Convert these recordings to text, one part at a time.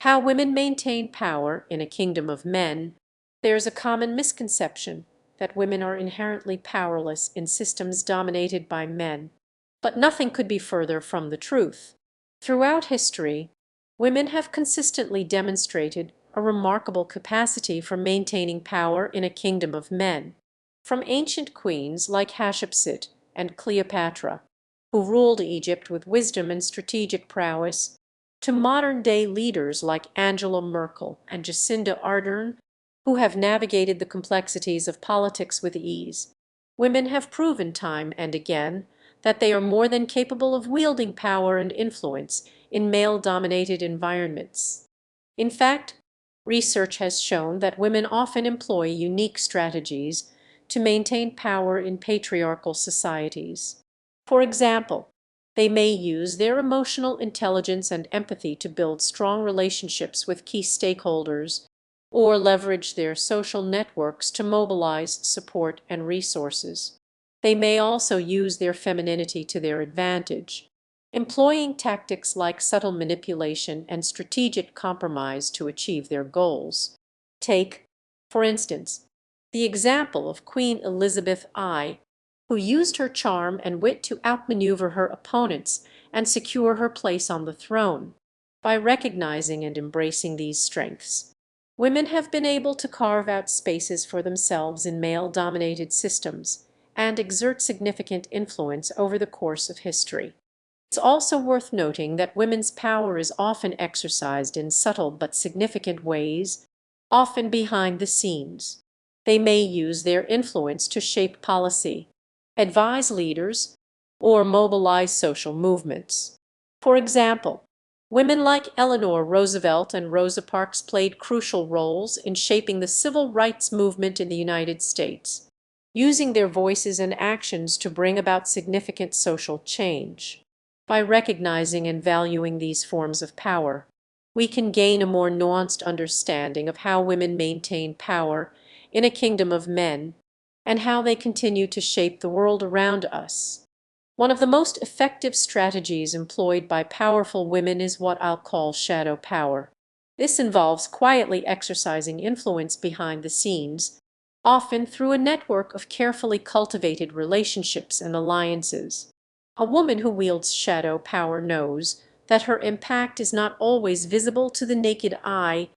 How women maintain power in a kingdom of men. There's a common misconception that women are inherently powerless in systems dominated by men, but nothing could be further from the truth. Throughout history, women have consistently demonstrated a remarkable capacity for maintaining power in a kingdom of men, from ancient queens like Hatshepsut and Cleopatra, who ruled Egypt with wisdom and strategic prowess, to modern-day leaders like Angela Merkel and Jacinda Ardern, who have navigated the complexities of politics with ease. Women have proven time and again that they are more than capable of wielding power and influence in male-dominated environments. In fact, research has shown that women often employ unique strategies to maintain power in patriarchal societies. For example, they may use their emotional intelligence and empathy to build strong relationships with key stakeholders, or leverage their social networks to mobilize support and resources. They may also use their femininity to their advantage, employing tactics like subtle manipulation and strategic compromise to achieve their goals. Take, for instance, the example of Queen Elizabeth I, who used her charm and wit to outmaneuver her opponents and secure her place on the throne. By recognizing and embracing these strengths, women have been able to carve out spaces for themselves in male-dominated systems and exert significant influence over the course of history. It's also worth noting that women's power is often exercised in subtle but significant ways, often behind the scenes. They may use their influence to shape policy, advise leaders, or mobilize social movements. For example, women like Eleanor Roosevelt and Rosa Parks played crucial roles in shaping the civil rights movement in the United States, using their voices and actions to bring about significant social change. By recognizing and valuing these forms of power, we can gain a more nuanced understanding of how women maintain power in a kingdom of men and how they continue to shape the world around us. One of the most effective strategies employed by powerful women is what I'll call shadow power. This involves quietly exercising influence behind the scenes, often through a network of carefully cultivated relationships and alliances. A woman who wields shadow power knows that her impact is not always visible to the naked eye,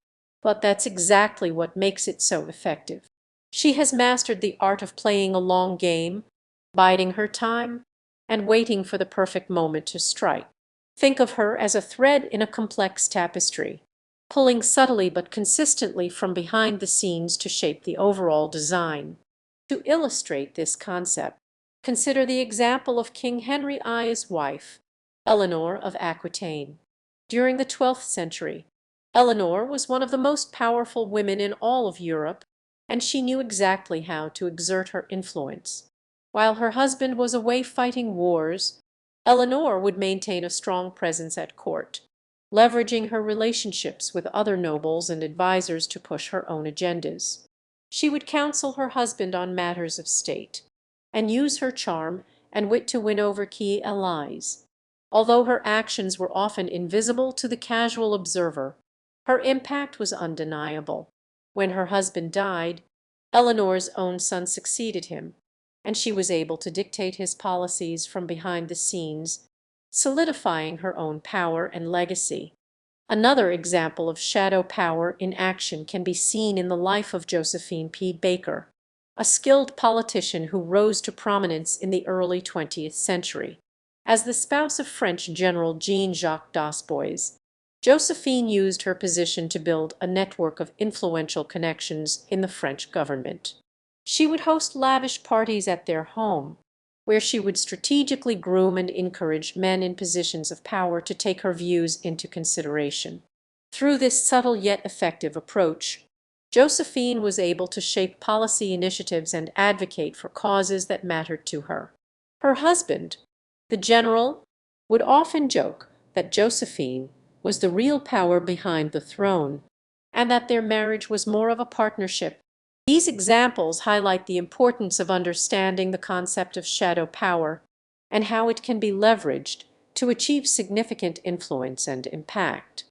but that's exactly what makes it so effective. She has mastered the art of playing a long game, biding her time, and waiting for the perfect moment to strike. Think of her as a thread in a complex tapestry, pulling subtly but consistently from behind the scenes to shape the overall design. To illustrate this concept, consider the example of King Henry I's wife, Eleanor of Aquitaine. During the 12th century, Eleanor was one of the most powerful women in all of Europe, and she knew exactly how to exert her influence. While her husband was away fighting wars, Eleanor would maintain a strong presence at court, leveraging her relationships with other nobles and advisors to push her own agendas. She would counsel her husband on matters of state, and use her charm and wit to win over key allies. Although her actions were often invisible to the casual observer, her impact was undeniable. When her husband died, Eleanor's own son succeeded him, and she was able to dictate his policies from behind the scenes, solidifying her own power and legacy. Another example of shadow power in action can be seen in the life of Josephine P. Baker, a skilled politician who rose to prominence in the early 20th century. As the spouse of French General Jean-Jacques Dasbois, Josephine used her position to build a network of influential connections in the French government. She would host lavish parties at their home, where she would strategically groom and encourage men in positions of power to take her views into consideration. Through this subtle yet effective approach, Josephine was able to shape policy initiatives and advocate for causes that mattered to her. Her husband, the general, would often joke that Josephine was the real power behind the throne, and that their marriage was more of a partnership. These examples highlight the importance of understanding the concept of shadow power and how it can be leveraged to achieve significant influence and impact.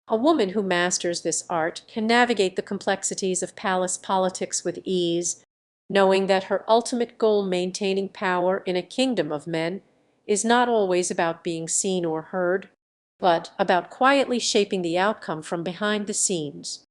A woman who masters this art can navigate the complexities of palace politics with ease, knowing that her ultimate goal, maintaining power in a kingdom of men, is not always about being seen or heard, but about quietly shaping the outcome from behind the scenes.